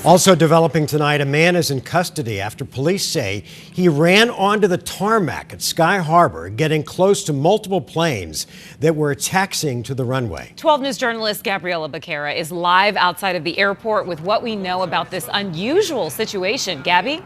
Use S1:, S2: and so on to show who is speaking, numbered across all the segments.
S1: Also developing tonight, a man is in custody after police say he ran onto the tarmac at Sky Harbor, getting close to multiple planes that were taxiing to the runway.
S2: 12 News journalist Gabriela Becerra is live outside of the airport with what we know about this unusual situation. Gabby?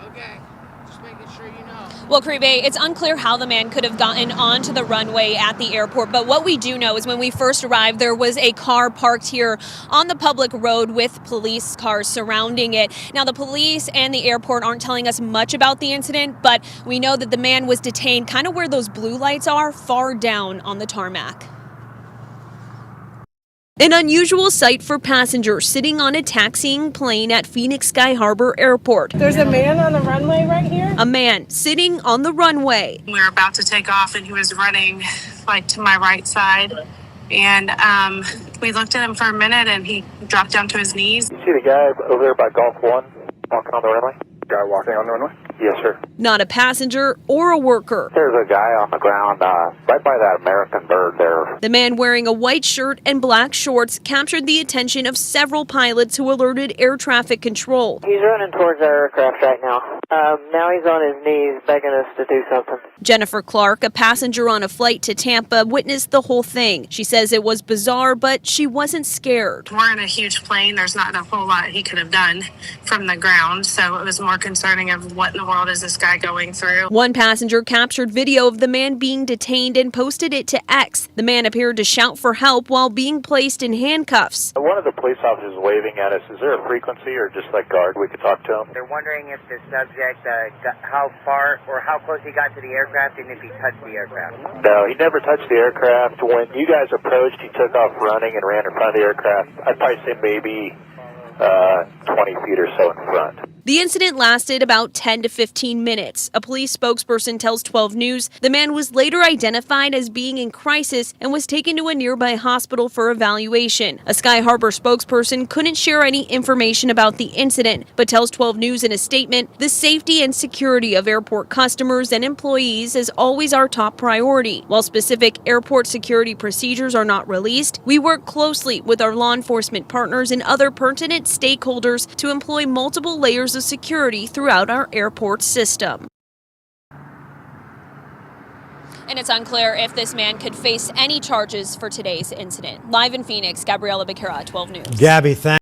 S3: Okay. Just making sure you know.
S4: Well, Caribe, it's unclear how the man could have gotten onto the runway at the airport, but what we do know is when we first arrived, there was a car parked here on the public road with police cars surrounding it. Now, the police and the airport aren't telling us much about the incident, but we know that the man was detained kind of where those blue lights are, far down on the tarmac. An unusual sight for passengers sitting on a taxiing plane at Phoenix Sky Harbor Airport.
S5: There's a man on the runway right here?
S4: A man sitting on the runway.
S6: We were about to take off and he was running like to my right side. And we looked at him for a minute and he dropped down to his knees.
S7: You see the guy over there by Gulf 1 walking on the runway? Guy walking on the runway? Yes, sir.
S4: Not a passenger or a worker.
S7: There's a guy on the ground right by that American bird there.
S4: The man wearing a white shirt and black shorts captured the attention of several pilots who alerted air traffic control.
S8: He's running towards our aircraft right now. Now he's on his knees begging us to do something.
S4: Jennifer Clark, a passenger on a flight to Tampa, witnessed the whole thing. She says it was bizarre, but she wasn't scared.
S6: We're in a huge plane. There's not a whole lot he could have done from the ground. So it was more concerning of what in the world is this guy going through.
S4: One passenger captured video of the man being detained and posted it to X. The man appeared to shout for help while being placed in handcuffs.
S7: One of the police officers waving at us. Is there a frequency or just like guard we could talk to him?
S8: They're wondering if the subject, how far or how close he got to the aircraft and if he touched the aircraft.
S7: No, he never touched the aircraft. When you guys approached, he took off running and ran in front of the aircraft. I'd probably say maybe 20 feet or so in front.
S4: The incident lasted about 10 to 15 minutes. A police spokesperson tells 12 News the man was later identified as being in crisis and was taken to a nearby hospital for evaluation. A Sky Harbor spokesperson couldn't share any information about the incident, but tells 12 News in a statement, the safety and security of airport customers and employees is always our top priority. While specific airport security procedures are not released, we work closely with our law enforcement partners and other pertinent stakeholders to employ multiple layers of security throughout our airport system. And it's unclear if this man could face any charges for today's incident. Live in Phoenix, Gabriela Becerra, 12 News.
S1: Gabby, thanks.